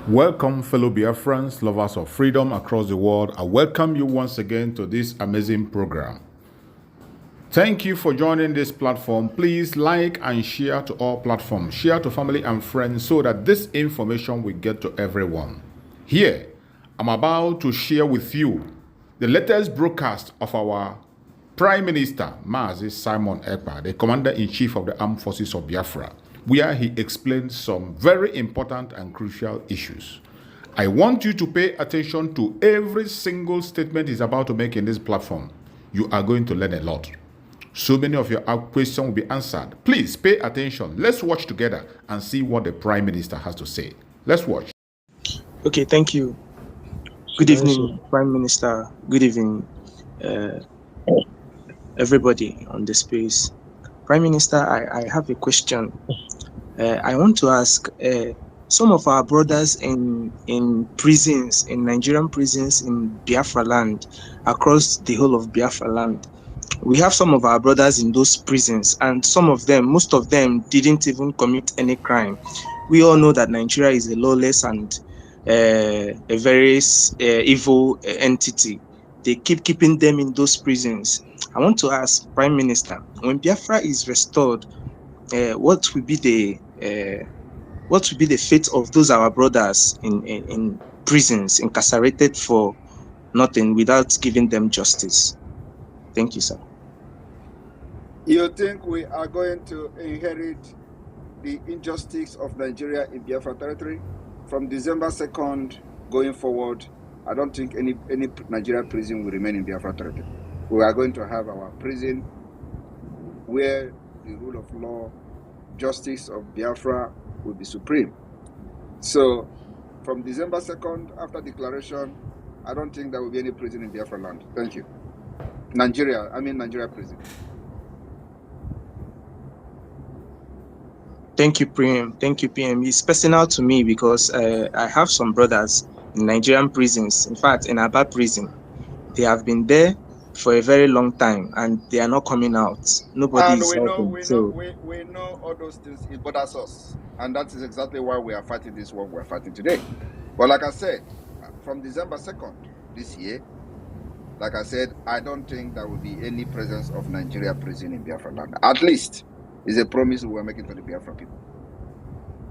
Welcome, fellow Biafrans, lovers of freedom across the world. I welcome you once again to this amazing program. Thank you for joining this platform. Please like and share to all platforms. Share to family and friends so that this information will get to everyone. Here, I'm about to share with you the latest broadcast of our Prime Minister, Mazi Simon Ekpa, the Commander-in-Chief of the Armed Forces of Biafra, where he explained some very important and crucial issues. I want you to pay attention to every single statement he's about to make in this platform. You are going to learn a lot. So many of your questions will be answered. Please pay attention. Let's watch together and see what the Prime Minister has to say. Let's watch. Okay, thank you. Good evening, Prime Minister. Good evening, everybody on the space. Prime Minister, I have a question. I want to ask some of our brothers in prisons, in Nigerian prisons in Biafra land, across the whole of Biafra land. We have some of our brothers in those prisons, and some of them, most of them, didn't even commit any crime. We all know that Nigeria is a lawless and a very evil entity. They keep keeping them in those prisons. I want to ask, Prime Minister, when Biafra is restored, what will be the fate of those our brothers in prisons, incarcerated for nothing, without giving them justice? Thank you, sir. You think we are going to inherit the injustice of Nigeria in Biafra territory? From December 2nd going forward, I don't think any Nigeria prison will remain in Biafra territory. We are going to have our prison where the rule of law, justice of Biafra will be supreme. So from December 2nd, after declaration, I don't think there will be any prison in Biafra land. Thank you. Nigeria prison. Thank you, PM. Thank you, PM. It's personal to me because I have some brothers in Nigerian prisons. In fact, in Aba prison, they have been there for a very long time and they are not coming out. Nobody is helping. We know all those things. It bothers us, and that is exactly why we are fighting this war we're fighting today. But like I said, from December 2nd this year, like I said, I don't think there will be any presence of Nigeria prison in Biafra land. At least is a promise we are making to the Biafra people.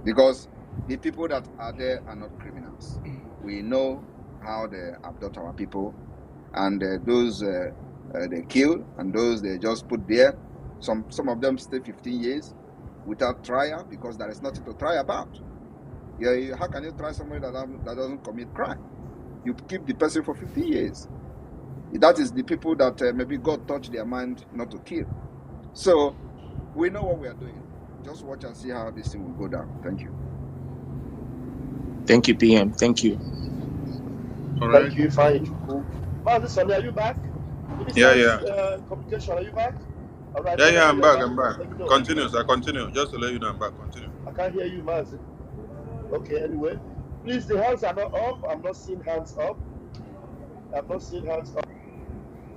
Because the people that are there are not criminals. We know how they abduct our people, and those they kill, and those they just put there. Some of them stay 15 years without trial because there is nothing to try about. Yeah, how can you try somebody that doesn't commit crime? You keep the person for 15 years. That is the people that maybe God touched their mind not to kill. So we know what we are doing. Just watch and see how this thing will go down. Thank you. Thank you, PM. Thank you. All right. Thank you, fine. Mazi, Sonny, are you back? Yeah. Communication, are you back? All right. Yeah, I'm back. Continue, sir. Continue. Just to let you know I'm back. Continue. I can't hear you, Mazi. Okay, anyway. Please, the hands are not up. I'm not seeing hands up.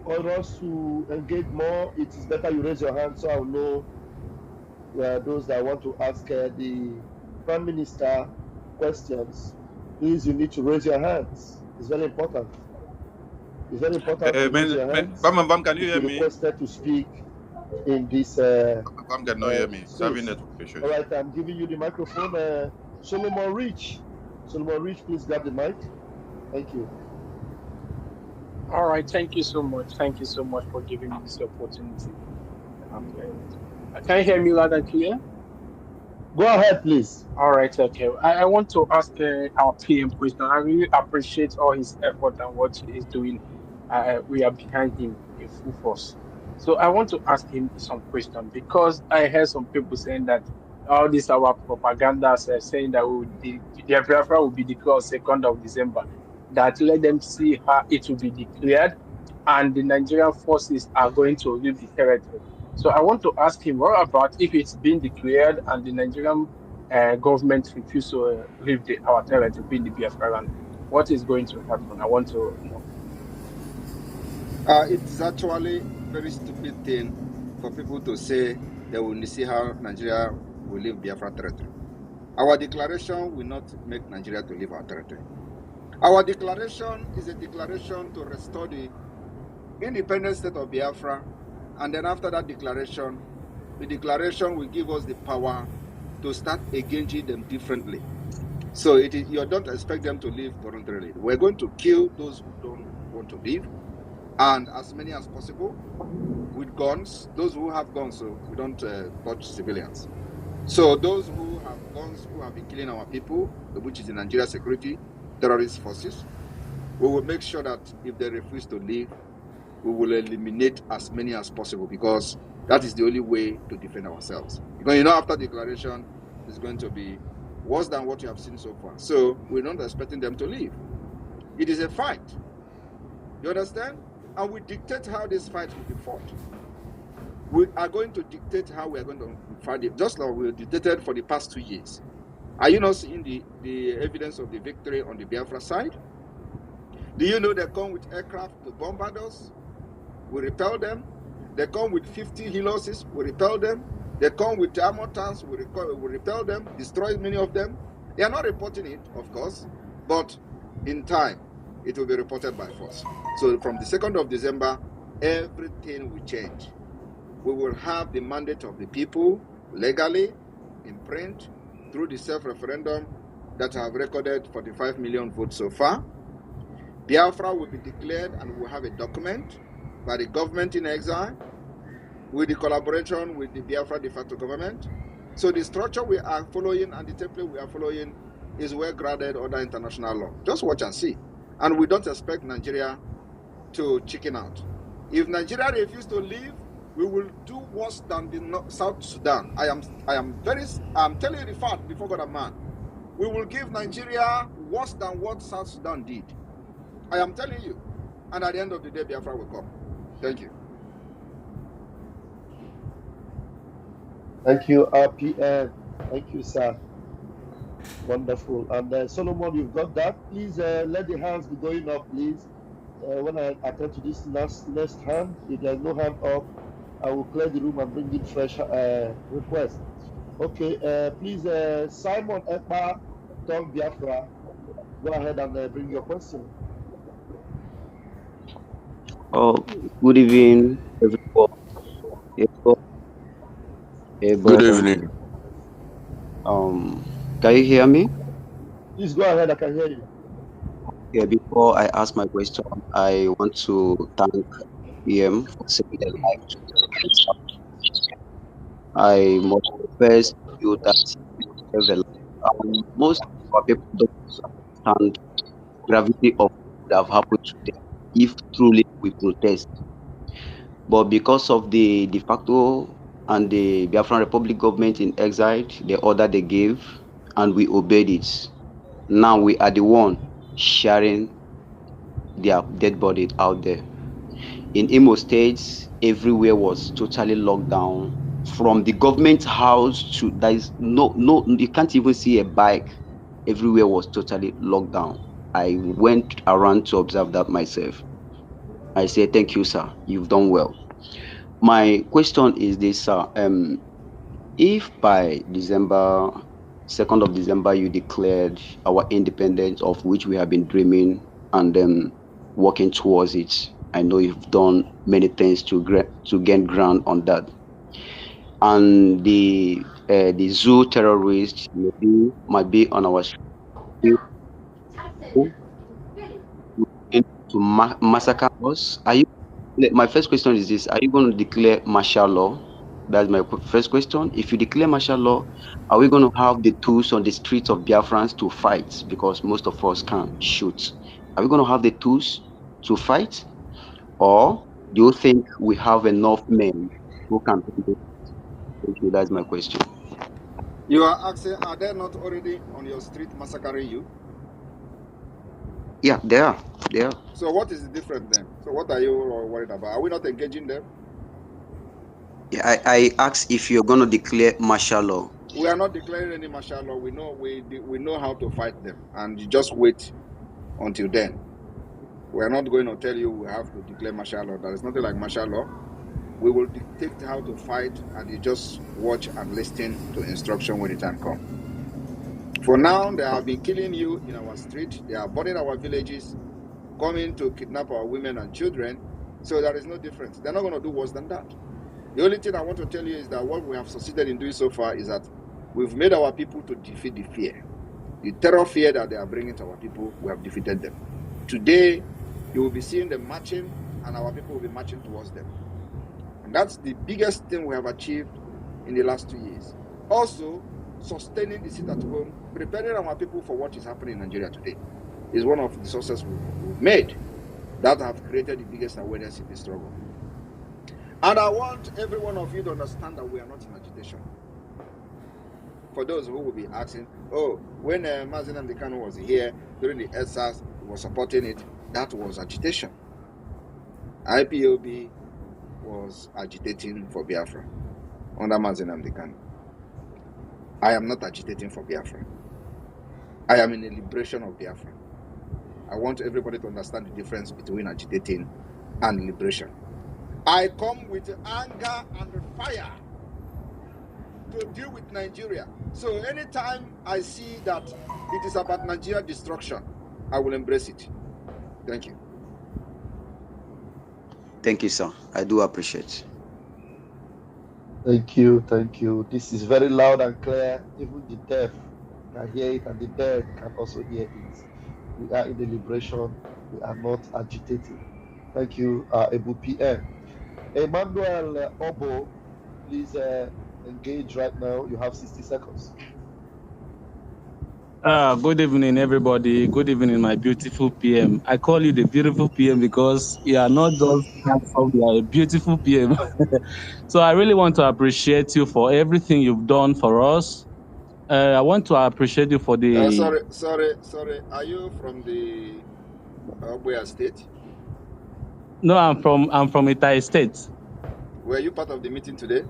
For us to engage more, it is better you raise your hand so I'll know those that want to ask the Prime Minister questions. Please, you need to raise your hands. It's very important. It's very important to raise your hands. Bam, can you hear me? Requested to speak in this. Bam cannot hear me. Having network issues. All right, I'm giving you the microphone. Solomon Rich, please grab the mic. Thank you. All right, thank you so much. Thank you so much for giving me this opportunity. Can you hear me loud and clear? Go ahead, please. All right, okay. I want to ask our PM question. I really appreciate all his effort and what he is doing. We are behind him in full force. So I want to ask him some questions because I heard some people saying that all this our propaganda saying that the Biafra will be declared 2nd of December. That let them see how it will be declared, and the Nigerian forces are going to leave the territory. So I want to ask him, what about if it's been declared and the Nigerian government refuses to leave our territory in the Biafra land? What is going to happen? I want to know. It is actually very stupid thing for people to say they will see how Nigeria will leave Biafra territory. Our declaration will not make Nigeria to leave our territory. Our declaration is a declaration to restore the independent state of Biafra, and then after that declaration, the declaration will give us the power to start engaging them differently. So you don't expect them to leave voluntarily. We're going to kill those who don't want to leave, and as many as possible with guns. Those who have guns, so we don't touch civilians. So those who have guns, who have been killing our people, which is the Nigeria security terrorist forces, we will make sure that if they refuse to leave, we will eliminate as many as possible, because that is the only way to defend ourselves. Because after declaration, it's going to be worse than what you have seen so far. So we're not expecting them to leave. It is a fight. You understand? And we dictate how this fight will be fought. We are going to dictate how we are going to fight it, just like we dictated for the past 2 years. Are you not seeing the evidence of the victory on the Biafra side? Do you know they come with aircraft to bombard us? We repel them. They come with 50 helices. We repel them. They come with armor tanks. We repel them, destroy many of them. They are not reporting it, of course, but in time, it will be reported by force. So from the 2nd of December, everything will change. We will have the mandate of the people legally in print through the self-referendum that have recorded 45 million votes so far. Biafra will be declared, and we will have a document by the government in exile with the collaboration with the Biafra de facto government. So the structure we are following and the template we are following is well grounded under international law. Just watch and see. And we don't expect Nigeria to chicken out. If Nigeria refuses to leave, we will do worse than the South Sudan. I'm telling you the fact before God and man. We will give Nigeria worse than what South Sudan did. I am telling you. And at the end of the day, Biafra will come. Thank you. Thank you, RPN. Thank you, sir. Wonderful. And Solomon, you've got that. Please let the hands be going up, please. When I attend to this next hand, if there's no hand up, I will clear the room and bring in fresh requests. Okay, please, Simon Ekpa, Tom Biafra, go ahead and bring your question. Oh, good evening, everyone. Good evening. Can you hear me? Please go ahead, I can hear you. Yeah, before I ask my question, I want to thank PM for saving the life to I must confess to you that most of our people don't understand the gravity of what have happened today if truly we protest. But because of the de facto and the Biafran Republic government in exile, the order they gave, and we obeyed it. Now we are the one sharing their dead bodies out there. In Imo State, everywhere was totally locked down. From the government house to there is no you can't even see a bike. Everywhere was totally locked down. I went around to observe that myself. I say thank you, sir. You've done well. My question is this, sir. If by December 2nd of December you declared our independence, of which we have been dreaming and then working towards it, I know you've done many things to gain ground on that. And the zoo terrorists might be on our street to massacre us. My first question is this: are you going to declare martial law? That's my first question. If you declare martial law, are we going to have the tools on the streets of Biafrans to fight? Because most of us can't shoot. Are we going to have the tools to fight? Or do you think we have enough men who can do it? Thank you. That's my question. You are asking, are they not already on your street massacring you? Yeah, they are. They are. So what is the difference then? So what are you worried about? Are we not engaging them? Yeah, I asked if you're going to declare martial law. We are not declaring any martial law. We know how to fight them, and you just wait until then. We are not going to tell you we have to declare martial law. There is nothing like martial law. We will dictate how to fight, and you just watch and listen to instruction when the time comes. For now, they have been killing you in our street. They are burning our villages, coming to kidnap our women and children. So there is no difference. They're not going to do worse than that. The only thing I want to tell you is that what we have succeeded in doing so far is that we've made our people to defeat the fear. The terror fear that they are bringing to our people, we have defeated them. Today, you will be seeing them marching, and our people will be marching towards them. And that's the biggest thing we have achieved in the last 2 years. Also, sustaining the sit at home, preparing our people for what is happening in Nigeria today is one of the successes we've made that have created the biggest awareness in the struggle. And I want every one of you to understand that we are not in agitation. For those who will be asking, oh, when Mazi was here during the SARS, he was supporting it, that was agitation. IPOB was agitating for Biafra under Mazi Nnamdi. I am not agitating for Biafra. I am in the liberation of Biafra. I want everybody to understand the difference between agitating and liberation. I come with anger and fire to deal with Nigeria. So anytime I see that it is about Nigeria destruction, I will embrace it. Thank you. Thank you, sir. I do appreciate. Thank you, thank you. This is very loud and clear. Even the deaf can hear it, and the dead can also hear it. We are in the liberation. We are not agitating. Thank you, Ebu PM. Emmanuel Obo, please engage right now. You have 60 seconds. Good evening, everybody. Good evening, my beautiful PM. I call you the beautiful PM because you are not just handsome, you are a beautiful PM. So I really want to appreciate you for everything you've done for us. I want to appreciate you for the... Sorry. Are you from the Obuya State? No, I'm from Itai State. Were you part of the meeting today?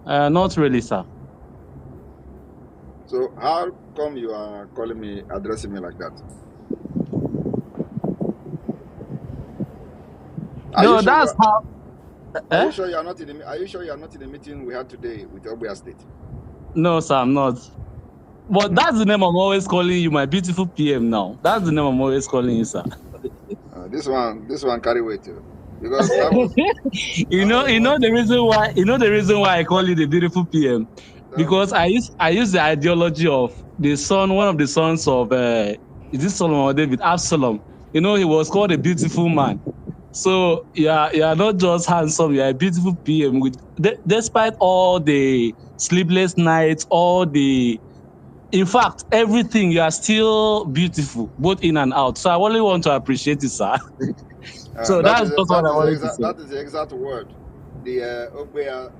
Not really, sir. So how come you are calling me, addressing me like that? No, that's how. Are you sure you are not in the? Are you sure you are not in the meeting we had today with Obuya State? No, sir, I'm not. But that's the name I'm always calling you, my beautiful PM. Now, that's the name I'm always calling you, sir. This one carry weight too, because that was, you know the reason why I call you the beautiful PM, because I use the ideology of the son, one of the sons of is this Solomon or David? Absalom. You know, he was called a beautiful man. So you are not just handsome, you are a beautiful PM. Despite all the sleepless nights, in fact, everything, you are still beautiful, both in and out. So I only want to appreciate it, sir. So that's just what I wanted to say. That is the exact word the Obuya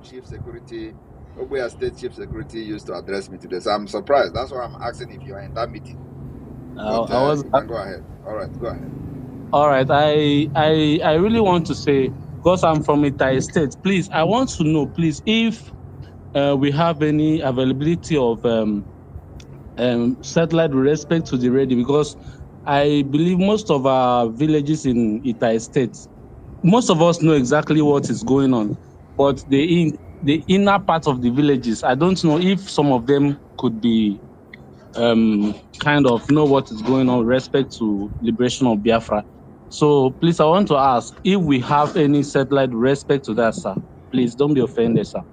State Chief Security used to address me today. So I'm surprised. That's why I'm asking if you are in that meeting. You can go ahead. All right, go ahead. All right. I really want to say, because I'm from Itai State, please, I want to know, please, if we have any availability of satellite with respect to the radio, because I believe most of our villages in Itai State, most of us know exactly what is going on, but the inner part of the villages, I don't know if some of them could be kind of know what is going on with respect to liberation of Biafra. So please, I want to ask if we have any satellite with respect to that, sir. Please don't be offended, sir.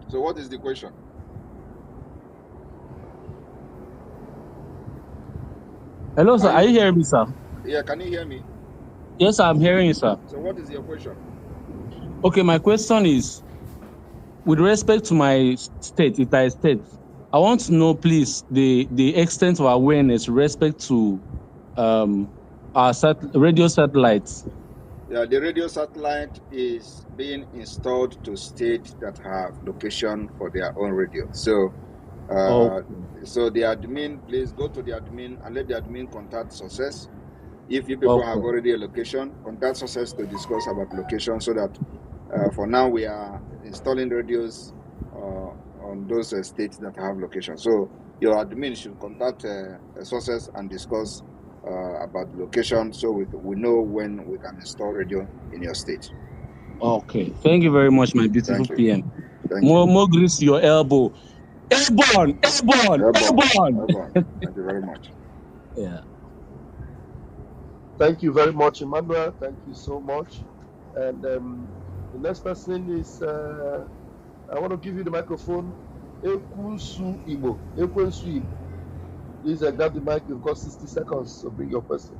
So what is the question? Hello, sir. Are you hearing me, sir? Yeah, can you hear me? Yes, I'm hearing you, sir. So what is your question? Okay, my question is, with respect to my state, Itai State, I want to know, please, the extent of awareness with respect to our radio satellites. Yeah, the radio satellite is being installed to states that have location for their own radio. So, so the admin, please go to the admin and let the admin contact Success. If you people have already a location, contact Success to discuss about location, so that for now we are installing radios on those states that have location. So your admin should contact sources and discuss about the location, so we know when we can install radio in your state. Okay. Thank you very much, my beautiful Thank you. PM. Thank you. More grease to your elbow. Airborne. Airborne. Thank you very much. Yeah. Thank you very much, Emmanuel. Thank you so much. And the next person is, I want to give you the microphone, Ekwensu Igbo. Ekwensu Igbo. Please grab the mic. You've got 60 seconds to bring your question.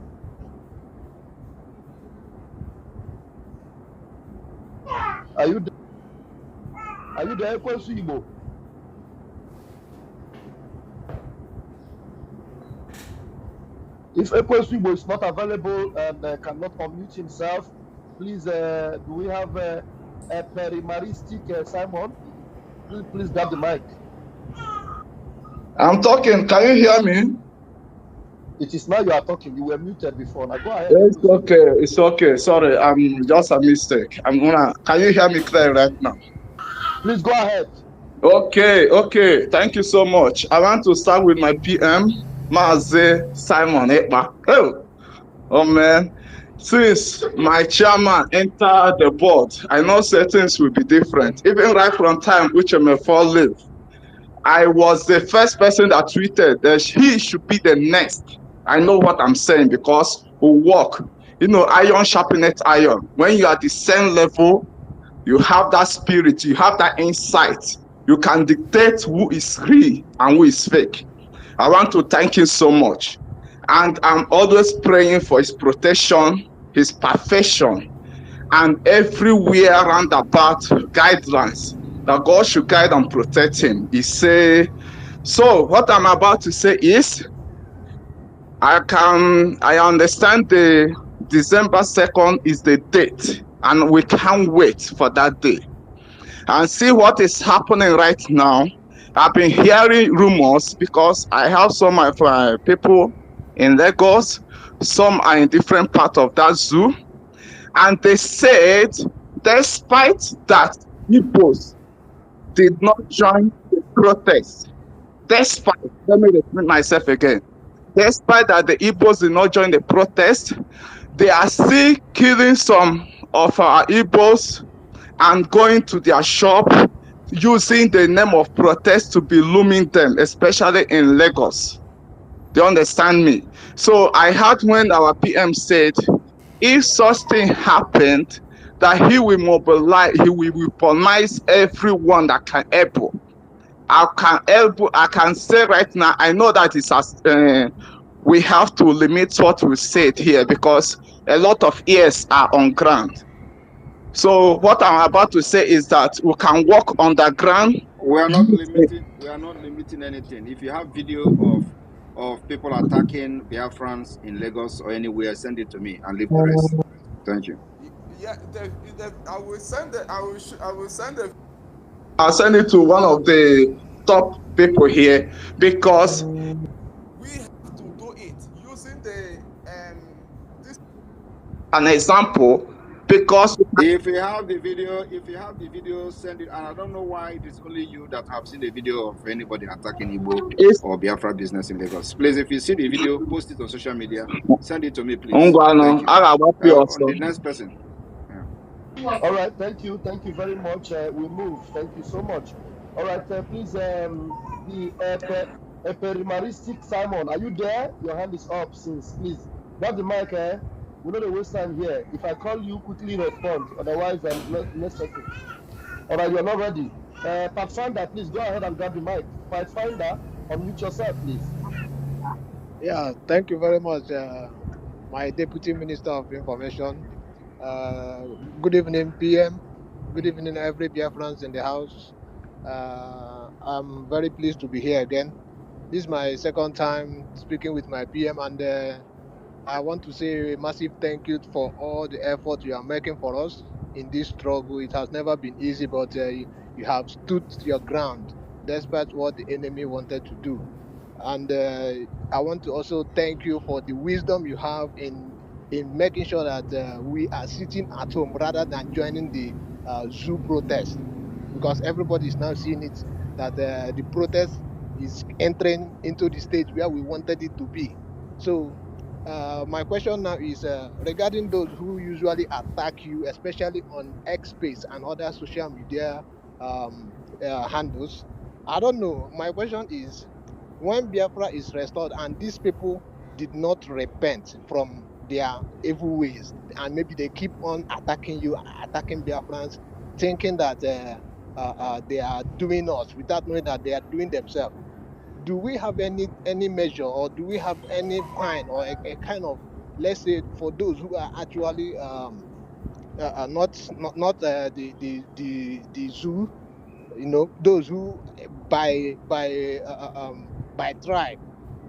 Are you there? Are you there, Ekwensu Igbo? If Ekwensu Igbo is not available and cannot unmute himself, please, do we have a perimaristic Simon? Please grab the mic. I'm talking. Can you hear me? It is now you are talking. You were muted before. Now go ahead. It's okay. It's okay. Sorry, I'm just a mistake. Can you hear me clear right now? Please go ahead. Okay. Thank you so much. I want to start with my PM, Mazi Simon Ekpa. Oh man. Since my chairman entered the board, I know things will be different. Even right from time which I may fall live, I was the first person that tweeted that he should be the next. I know what I'm saying because we work. Iron sharpeneth iron. When you are at the same level, you have that spirit, you have that insight. You can dictate who is real and who is fake. I want to thank him so much. And I'm always praying for his protection, his perfection, and everywhere around about guidelines that God should guide and protect him. So what I'm about to say is, I understand the December 2nd is the date, and we can't wait for that day. And see what is happening right now. I've been hearing rumors because I have some of my people in Lagos, some are in different parts of that zoo, and they said, despite that, Igbos did not join the protest. Let me repeat myself again. Despite that the Igbos did not join the protest, they are still killing some of our Igbos and going to their shop using the name of protest to be looming them, especially in Lagos. Do you understand me? So I heard when our PM said, if such thing happened, that he will mobilize, he will weaponize everyone that can help. I can say right now, I know that we have to limit what we said here because a lot of ears are on ground. So what I'm about to say is that we can walk on the ground. We are not limiting anything. If you have video of people attacking Biafrans in Lagos or anywhere, send it to me and leave the rest. Thank you. Yeah, I will send it. I will send it. I'll send it to one of the top people here because we have to do it using an example. Because if you have the video, send it. And I don't know why it is only you that have seen the video of anybody attacking Igbo or Biafra business in Lagos. Please, if you see the video, post it on social media. Send it to me, please. Thank you. On the next person. Yeah. All right, thank you very much. We move. Thank you so much. All right, please, the perimaristic Simon, are you there? Your hand is up. Please grab the mic. We know the waste time here. If I call you, quickly respond. Otherwise, next second. All right, you're not ready. Pathfinder, please go ahead and grab the mic. Pathfinder, unmute yourself, please. Yeah, thank you very much, my Deputy Minister of Information. Good evening, PM. Good evening, every Biafrans in the house. I'm very pleased to be here again. This is my second time speaking with my PM, and I want to say a massive thank you for all the effort you are making for us in this struggle. It has never been easy, but you have stood your ground despite what the enemy wanted to do. And I want to also thank you for the wisdom you have in making sure that we are sitting at home rather than joining the zoo protest, because everybody is now seeing it that the protest is entering into the stage where we wanted it to be. So my question now is regarding those who usually attack you, especially on X Space and other social media handles. I don't know. My question is, when Biafra is restored and these people did not repent from their evil ways, and maybe they keep on attacking you, attacking Biafrans, thinking that they are doing us without knowing that they are doing themselves. Do we have any measure, or do we have any kind, or a kind of, let's say, for those who are actually not the zoo, those who by tribe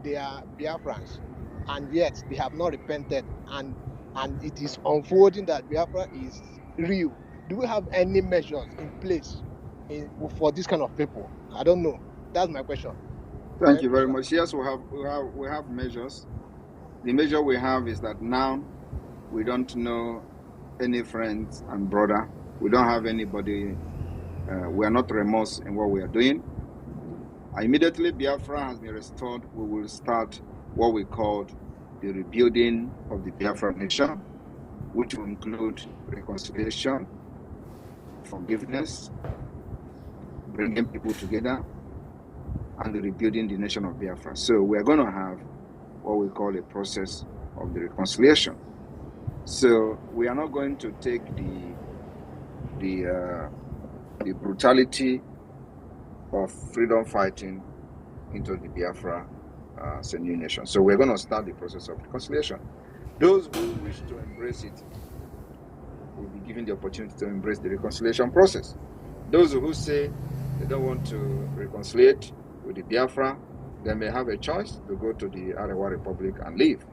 they are Biafrans, and yet they have not repented, and it is unfolding that Biafra is real. Do we have any measures in place for this kind of people? I don't know. That's my question. Thank you very much. Yes, we have measures. The measure we have is that now we don't know any friends and brother. We don't have anybody. We are not remorse in what we are doing. Immediately Biafra has been restored, we will start what we call the rebuilding of the Biafra nation, which will include reconciliation, forgiveness, bringing people together, and rebuilding the nation of Biafra. So we are going to have what we call a process of the reconciliation. So we are not going to take the brutality of freedom fighting into the Biafra as a new nation. So we're going to start the process of reconciliation. Those who wish to embrace it will be given the opportunity to embrace the reconciliation process. Those who say they don't want to reconcile with the Biafra, they may have a choice to go to the Arewa Republic and live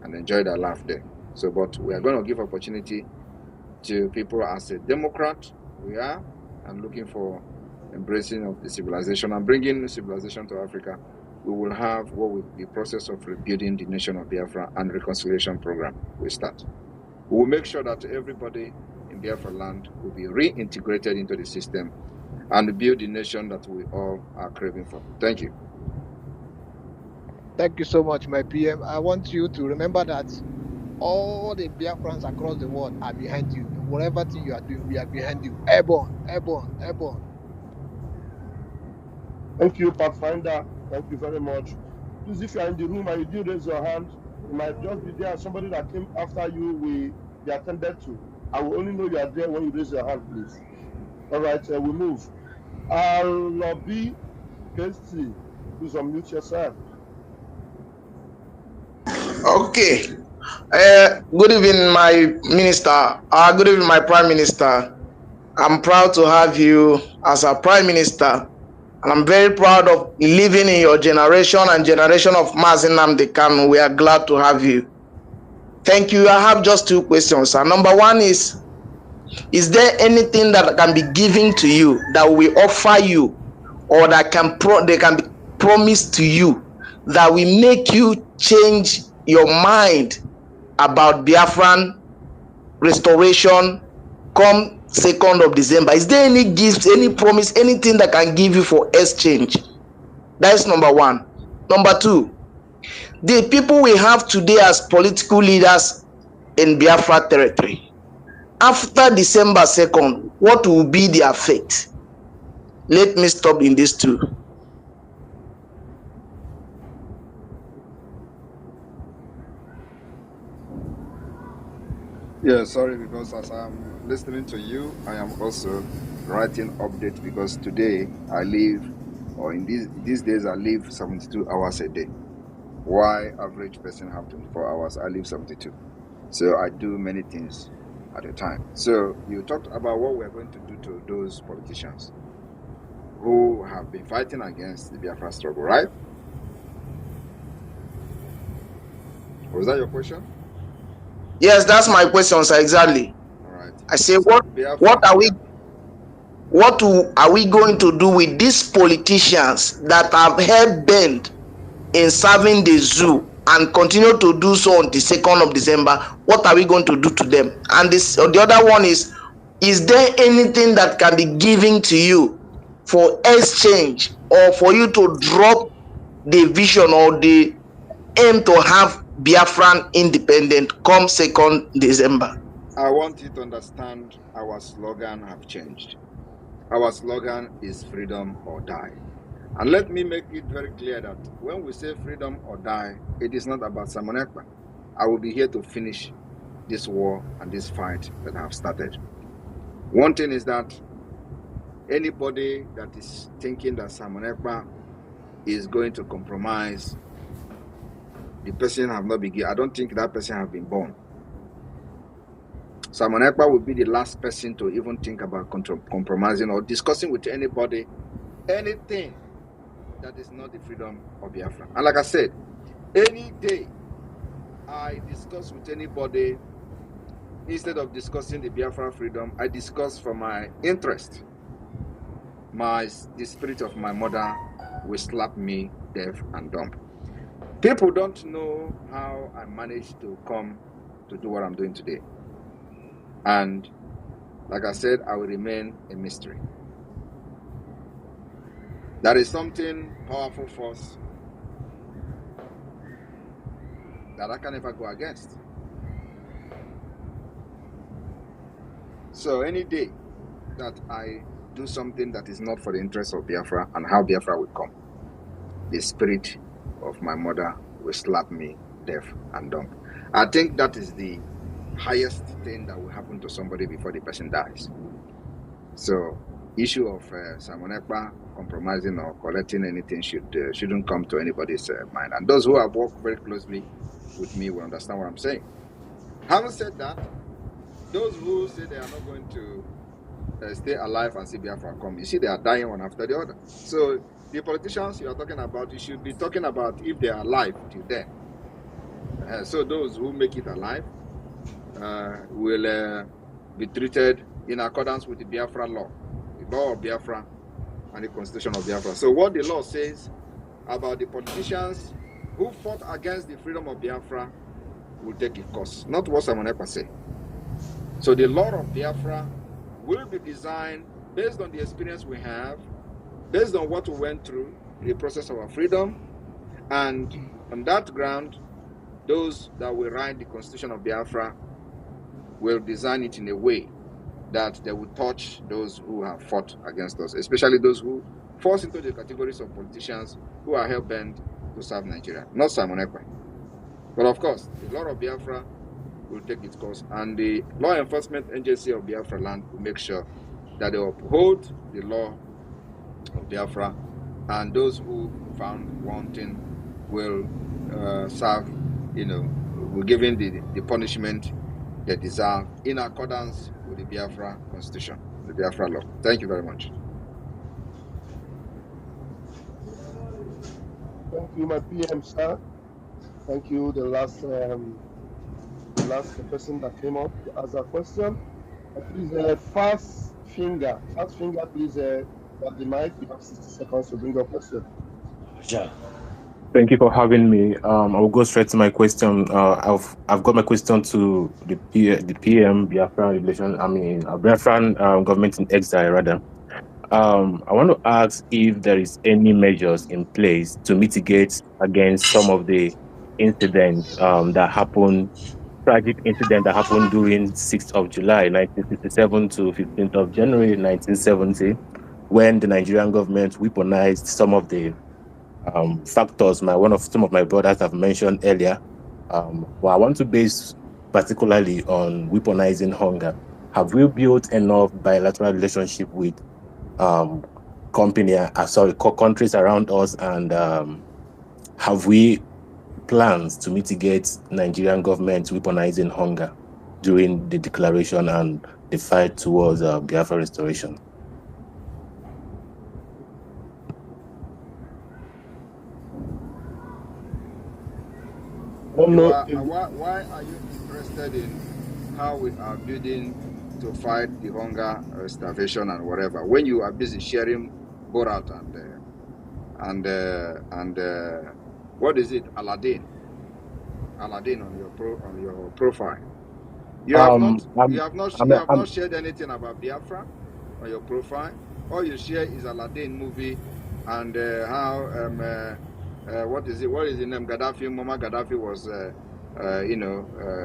and enjoy their life there. So, but we are going to give opportunity to people as a Democrat we are, and looking for embracing of the civilization and bringing civilization to Africa. We will have what will be the process of rebuilding the nation of Biafra and reconciliation program will start. We will make sure that everybody in Biafra land will be reintegrated into the system and build the nation that we all are craving for. Thank you. Thank you so much, my PM. I want you to remember that all the Biafrans across the world are behind you. Whatever thing you are doing, we are behind you. Airborne, airborne, airborne. Thank you, Pathfinder. Thank you very much. Please, if you are in the room and you do raise your hand, you might just be there. Somebody that came after you will be attended to. I will only know you are there when you raise your hand, please. All right, we move. Lobby Casey, please unmute yourself. Okay. Good evening, my minister. Good evening, my prime minister. I'm proud to have you as a prime minister, and I'm very proud of living in your generation and generation of Mazi Nnamdi Kanu. We are glad to have you. Thank you. I have just two questions. Number one is there anything that can be given to you that we offer you, or that they can be promised to you that will make you change your mind about Biafran restoration come 2nd of December? Is there any gifts, any promise, anything that can give you for exchange? That is number one. Number two, the people we have today as political leaders in Biafra territory, after December 2nd, what will be their fate? Let me stop in these two. Yeah, sorry, because as I'm listening to you, I am also writing updates, because today I live, or in these days I live 72 hours a day. Why average person have 24 hours? I live 72. So I do many things at a time. So you talked about what we're going to do to those politicians who have been fighting against the Biafra struggle, right? Was that your question? Yes, that's my question, sir. Exactly. All right. I say, what are we going to do with these politicians that have held bent in serving the zoo and continue to do so on the 2nd of December? What are we going to do to them? And the other one is there anything that can be given to you for exchange or for you to drop the vision or the aim to have Biafran independent come 2nd December? I want you to understand our slogan have changed. Our slogan is freedom or die. And let me make it very clear that when we say freedom or die, it is not about Simon Ekpa. I will be here to finish this war and this fight that I have started. One thing is that anybody that is thinking that Simon Ekpa is going to compromise, the person have not been. I don't think that person have been born. Simon Ekpa will be the last person to even think about compromising or discussing with anybody anything that is not the freedom of Biafra. And like I said, any day I discuss with anybody, instead of discussing the Biafra freedom, I discuss for my interest. The spirit of my mother will slap me deaf and dumb. People don't know how I managed to come to do what I'm doing today. And like I said, I will remain a mystery. There is something powerful force that I can never go against. So any day that I do something that is not for the interest of Biafra and how Biafra will come, the spirit of my mother will slap me deaf and dumb. I think that is the highest thing that will happen to somebody before the person dies. So issue of Simon Ekpa compromising or collecting anything shouldn't come to anybody's mind. And those who have worked very closely with me will understand what I'm saying. Having said that, those who say they are not going to stay alive and see Biafra come, you see they are dying one after the other. So the politicians you are talking about, you should be talking about if they are alive till then. So those who make it alive will be treated in accordance with the Biafra law, the law of Biafra and the constitution of Biafra. So what the law says about the politicians who fought against the freedom of Biafra will take its course, not what Simon Ekpa say. So the law of Biafra will be designed based on the experience we have, based on what we went through, the process of our freedom, and on that ground, those that will write the constitution of Biafra will design it in a way that they will touch those who have fought against us, especially those who fall into the categories of politicians who are hell-bent to serve Nigeria, not Simon Ekpa. But of course, the law of Biafra will take its course, and the law enforcement agency of Biafra land will make sure that they uphold the law of Biafra, and those who found wanting will serve, will given the punishment they deserve in accordance with the Biafra constitution, the Biafra law. Thank you very much. Thank you, my PM, sir. Thank you, the last person that came up to ask a question. Please, fast finger, please, grab the mic. You have 60 seconds to bring your question. Sure. Thank you for having me. I will go straight to my question. I've got my question to the PM, Biafran Biafran government in exile, rather. I want to ask if there is any measures in place to mitigate against some of the incidents that happened, tragic incident that happened during 6th of July, 1967 to 15th of January, 1970, when the Nigerian government weaponized some of the factors some of my brothers have mentioned earlier. Well, I want to base particularly on weaponizing hunger. Have we built enough bilateral relationship with countries around us, and have we plans to mitigate Nigerian government weaponizing hunger during the declaration and the fight towards Biafra restoration? Why are you interested in how we are building to fight the hunger, starvation, and whatever, when you are busy sharing Borat and what is it, Aladdin on your profile? You have not shared anything about Biafra on your profile. all you share is Aladdin movie and how what is the name? Gaddafi, Mama Gaddafi was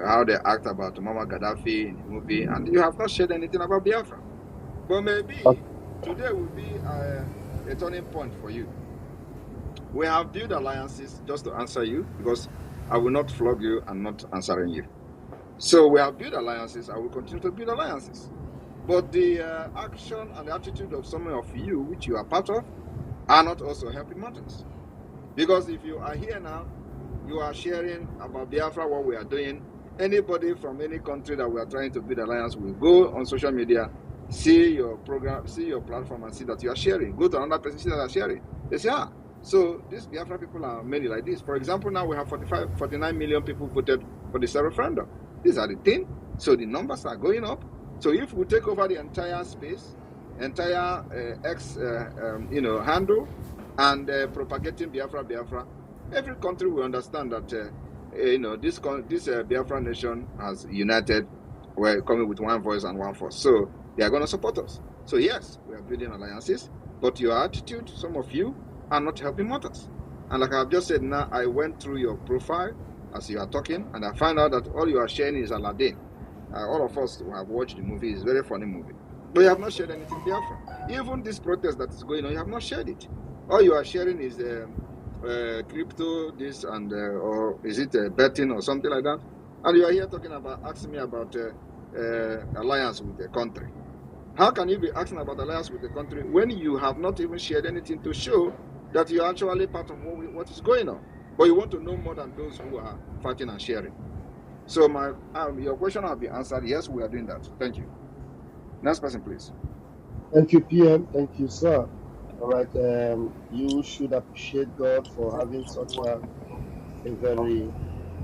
how they act about Mama Gaddafi in the movie, and you have not shared anything about Biafra. But maybe today will be a turning point for you. We have built alliances, just to answer you, because I will not flog you and not answering you. So we have built alliances. I will continue to build alliances. But the action and the attitude of some of you, which you are part of, are not also helping matters. Because if you are here now, you are sharing about Biafra, what we are doing. Anybody from any country that we are trying to build alliance will go on social media, see your program, see your platform, and see that you are sharing. Go to another person, see that you are sharing. They say, so these Biafra people are many like this. For example, now we have 49 million people voted for the referendum. These are the things. So the numbers are going up. So if we take over the entire space, entire handle, and propagating Biafra, every country will understand that this Biafra nation has united. We're coming with one voice and one force. So they are going to support us. So yes, we are building alliances, but your attitude, some of you, are not helping matters. And like I've just said now, I went through your profile as you are talking, and I found out that all you are sharing is Aladdin. All of us who have watched the movie, it's a very funny movie. But you have not shared anything Biafra. Even this protest that is going on, you have not shared it. All you are sharing is crypto, this, and or is it betting or something like that? And you are here asking me about alliance with the country. How can you be asking about alliance with the country when you have not even shared anything to show that you are actually part of what is going on? But you want to know more than those who are fighting and sharing. So your question has been answered. Yes, we are doing that. Thank you. Next person, please. Thank you, PM. Thank you, sir. All right. You should appreciate God for having such a very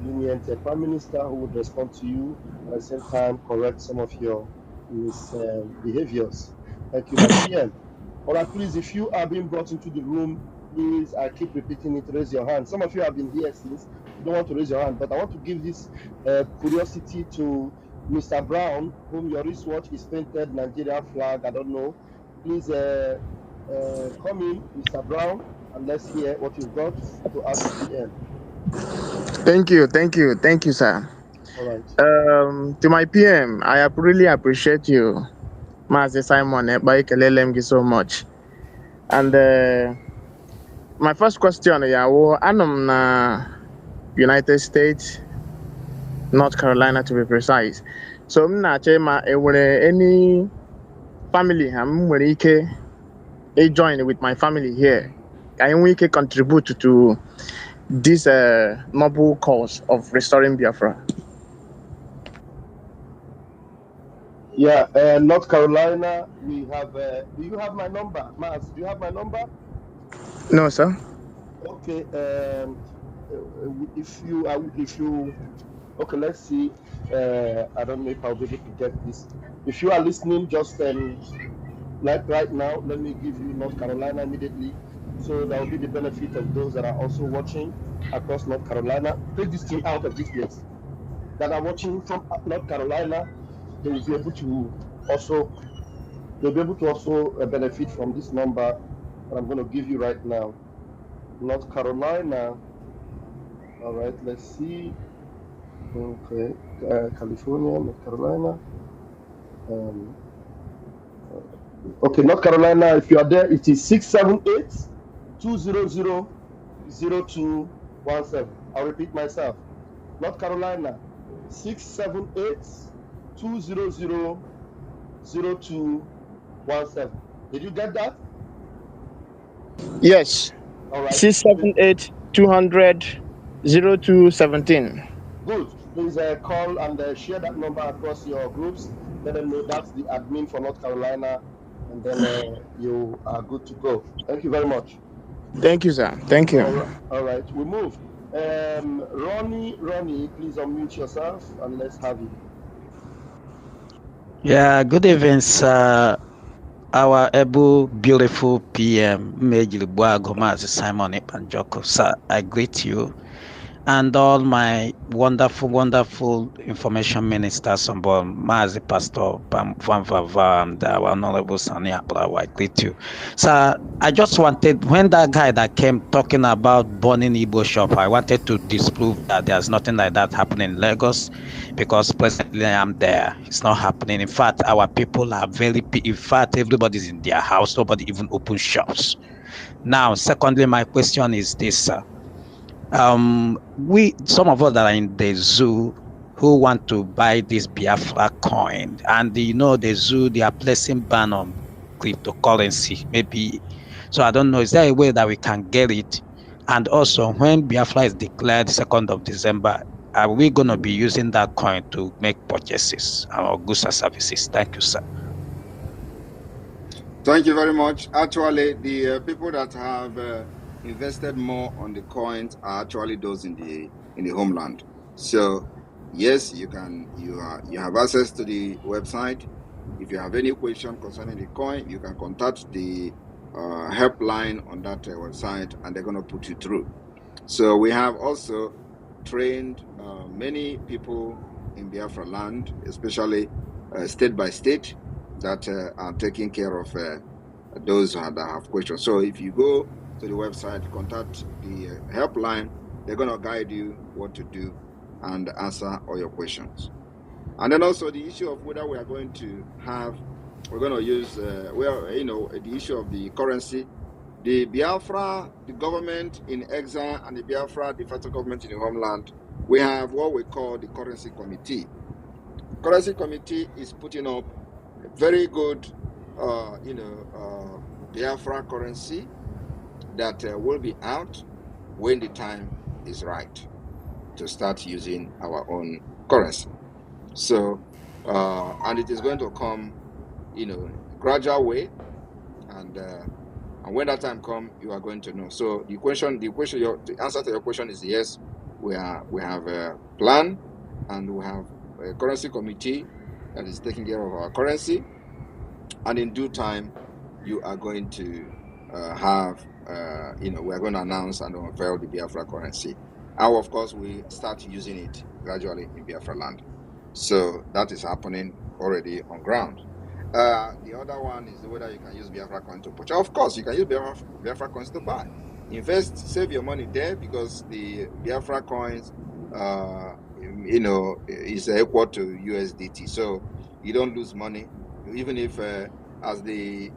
lenient prime minister who would respond to you and at the same time correct some of your misbehaviors. Thank you, my PM. All right, please, if you are being brought into the room, please, I keep repeating it, raise your hand. Some of you have been here since, you don't want to raise your hand, but I want to give this curiosity to Mr. Brown, whom your wristwatch is painted Nigerian flag, I don't know. Please come in, Mr. Brown, and let's hear what you've got to ask the PM. Thank you, sir. All right. To my PM, I really appreciate you, Mazi Simon Ekpa, Kelelem you so much. And my first question, I'm na United States, North Carolina to be precise. So I'm not any family I'm join with my family here. I can contribute to this noble cause of restoring Biafra. Yeah, North Carolina, we have. Do you have my number, Maz? Do you have my number? No, sir. Okay. If you, okay, let's see. I don't know if I'll be able to get this. If you are listening, just like right now, let me give you North Carolina immediately. So that will be the benefit of those that are also watching across North Carolina. Take this thing out of this place. That are watching from North Carolina, they will be able to also benefit from this number that I'm going to give you right now. North Carolina. All right, let's see. Okay, California, North Carolina. Okay, North Carolina, if you are there, it is 678-200-0217. I'll repeat myself. North Carolina, 678-200-0217. Did you get that? Yes. All right. 678-200-0217. Good. Please call and share that number across your groups. Let them know that's the admin for North Carolina, and then you are good to go. Thank you very much. Thank you, sir. Thank you. All right. We move. Ronnie, please unmute yourself and let's have you. Yeah, good evening, sir. Our able, beautiful PM, Mazi Simon Ekpa Njoku. Sir, I greet you. and all my wonderful, wonderful information ministers on board, Mazi, Pastor, Van Vava, and our Honorable Sani Abra, I greet you. So I just wanted, when that guy that came talking about burning Igbo shop, I wanted to disprove that there's nothing like that happening in Lagos, because presently I'm there. It's not happening. In fact, our people are in fact, everybody's in their house. Nobody even opens shops. Now, secondly, my question is this, sir. Some of us that are in the zoo who want to buy this Biafra coin, and the zoo, they are placing ban on cryptocurrency, maybe. So I don't know, is there a way that we can get it? And also, when Biafra is declared 2nd of December, are we going to be using that coin to make purchases or goods and services? Thank you, sir. Thank you very much. Actually, the people that have invested more on the coins are actually those in the homeland. So yes, you have access to the website. If you have any question concerning the coin, you can contact the helpline on that website, and they're going to put you through. So we have also trained many people in Biafra land, especially state by state, that are taking care of those that have questions. So if you go to the website, contact the helpline, they're going to guide you what to do and answer all your questions. And then also the issue of whether we are going to we're going to use, the issue of the currency. The Biafra, the government in exile, and the Biafra, the federal government in the homeland, we have what we call the currency committee. Currency committee is putting up a very good, Biafra currency that will be out when the time is right to start using our own currency. So, and it is going to come, gradual way, and when that time comes, you are going to know. So the answer to your question is yes. We have a plan, and we have a currency committee that is taking care of our currency, and in due time, you are going to we are going to announce and unveil the Biafra currency. And of course, we start using it gradually in Biafra land. So that is happening already on ground. The other one is whether you can use Biafra coin to purchase. Of course, you can use Biafra coins to buy. Invest, save your money there, because the Biafra coins, is equal to USDT. So you don't lose money, even if as the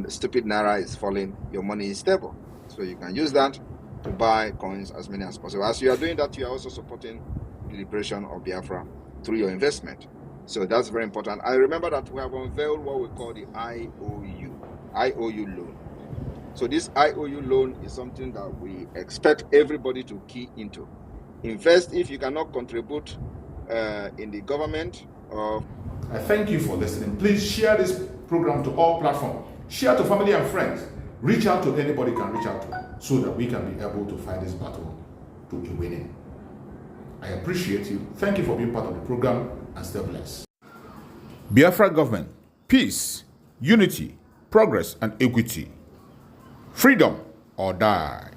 stupid naira is falling, your money is stable. So you can use that to buy coins as many as possible. As you are doing that, you are also supporting the liberation of Biafra through your investment. So that's very important. I remember that we have unveiled what we call the IOU loan. So this IOU loan is something that we expect everybody to key into. Invest if you cannot contribute in the government. I thank you for listening. Please share this program to all platforms. Share to family and friends. Reach out to anybody you can reach out to, so that we can be able to fight this battle to a winning. I appreciate you. Thank you for being part of the program, and stay blessed. Biafra government, peace, unity, progress, and equity. Freedom or die.